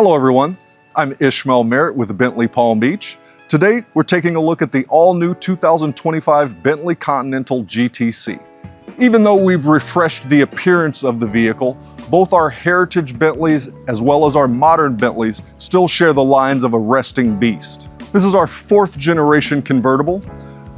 Hello everyone, I'm Ishmail Merritt with Bentley Palm Beach. Today we're taking a look at the all-new 2025 Bentley Continental GTC. Even though we've refreshed the appearance of the vehicle, both our heritage Bentleys as well as our modern Bentleys still share the lines of a resting beast. This is our 4th generation convertible,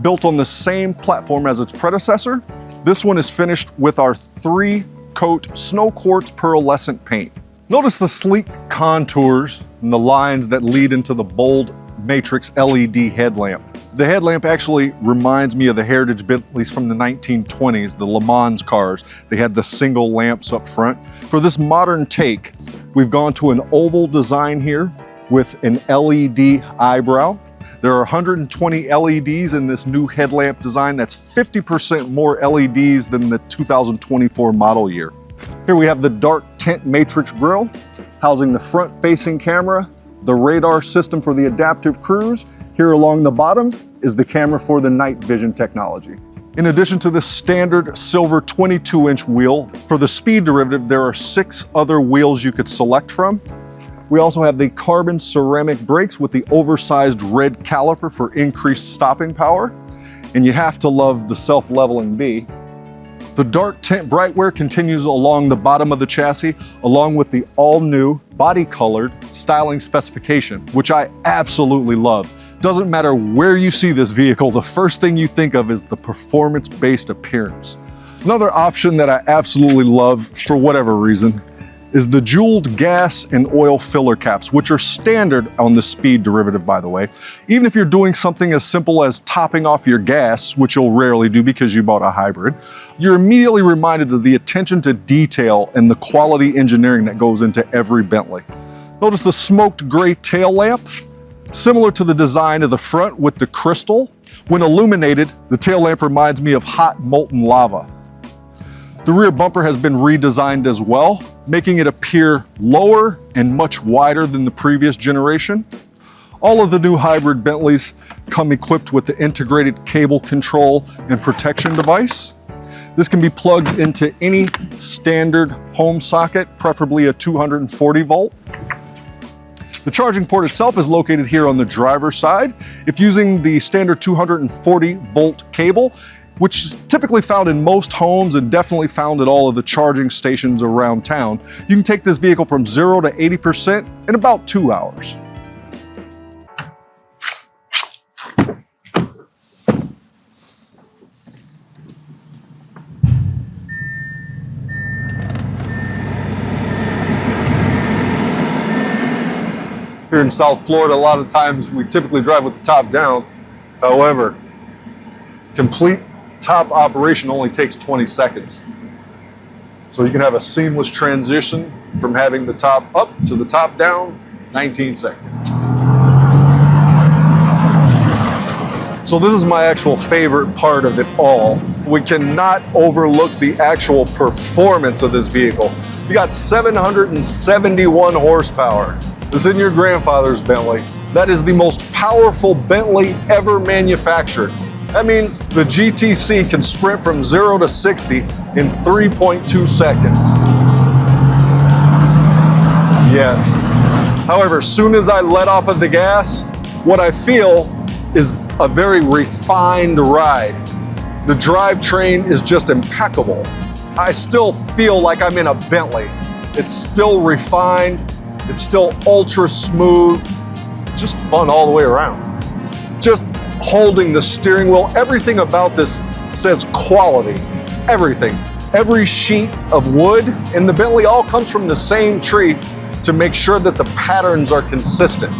built on the same platform as its predecessor. This one is finished with our 3-coat snow quartz pearlescent paint. Notice the sleek contours and the lines that lead into the bold matrix LED headlamp. The headlamp actually reminds me of the heritage Bentleys from the 1920s, the Le Mans cars. They had the single lamps up front. For this modern take, we've gone to an oval design here with an LED eyebrow. There are 120 LEDs in this new headlamp design. That's 50% more LEDs than the 2024 model year. Here we have the dark tint matrix grille, housing the front-facing camera, the radar system for the adaptive cruise. Here along the bottom is the camera for the night vision technology. In addition to the standard silver 22-inch wheel, for the speed derivative, there are 6 other wheels you could select from. We also have the carbon ceramic brakes with the oversized red caliper for increased stopping power. And you have to love the self-leveling B. The dark tint brightwear continues along the bottom of the chassis, along with the all-new body-colored styling specification, which I absolutely love. Doesn't matter where you see this vehicle, the first thing you think of is the performance-based appearance. Another option that I absolutely love, for whatever reason, is the jeweled gas and oil filler caps, which are standard on the speed derivative, by the way. Even if you're doing something as simple as topping off your gas, which you'll rarely do because you bought a hybrid, you're immediately reminded of the attention to detail and the quality engineering that goes into every Bentley. Notice the smoked gray tail lamp, similar to the design of the front with the crystal. When illuminated, the tail lamp reminds me of hot molten lava. The rear bumper has been redesigned as well, making it appear lower and much wider than the previous generation. All of the new hybrid Bentleys come equipped with the integrated cable control and protection device. This can be plugged into any standard home socket, preferably a 240 volt. The charging port itself is located here on the driver's side. If using the standard 240 volt cable, which is typically found in most homes and definitely found at all of the charging stations around town, you can take this vehicle from 0 to 80% in about 2 hours. Here in South Florida, a lot of times we typically drive with the top down. However, complete top operation only takes 20 seconds. So you can have a seamless transition from having the top up to the top down, 19 seconds. So this is my actual favorite part of it all. We cannot overlook the actual performance of this vehicle. You got 771 horsepower. This isn't your grandfather's Bentley. That is the most powerful Bentley ever manufactured. That means the GTC can sprint from 0 to 60 in 3.2 seconds. Yes. However, as soon as I let off of the gas, what I feel is a very refined ride. The drivetrain is just impeccable. I still feel like I'm in a Bentley. It's still refined. It's still ultra smooth. It's just fun all the way around. Just holding the steering wheel, everything about this says quality. Everything. Every sheet of wood in the Bentley all comes from the same tree to make sure that the patterns are consistent.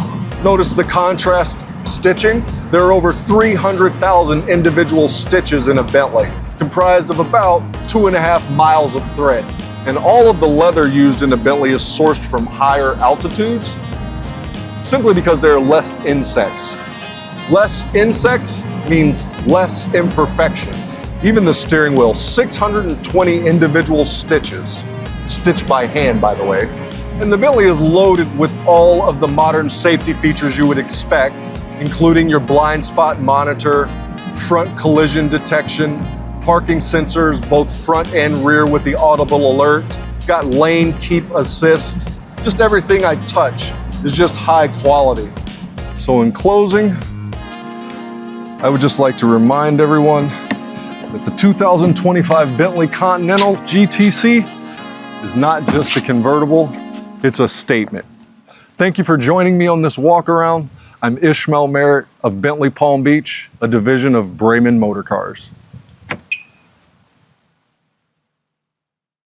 Notice the contrast stitching. There are over 300,000 individual stitches in a Bentley, comprised of about 2.5 miles of thread. And all of the leather used in a Bentley is sourced from higher altitudes, simply because there are less insects. Less insects means less imperfections. Even the steering wheel, 620 individual stitches, stitched by hand, by the way. And the Bentley is loaded with all of the modern safety features you would expect, including your blind spot monitor, front collision detection, parking sensors, both front and rear with the audible alert, got lane keep assist, Just everything I touch is just high quality. So in closing, I would just like to remind everyone that the 2025 Bentley Continental GTC is not just a convertible, it's a statement. Thank you for joining me on this walk around. I'm Ishmail Merritt of Bentley Palm Beach, a division of Braman Motor Cars.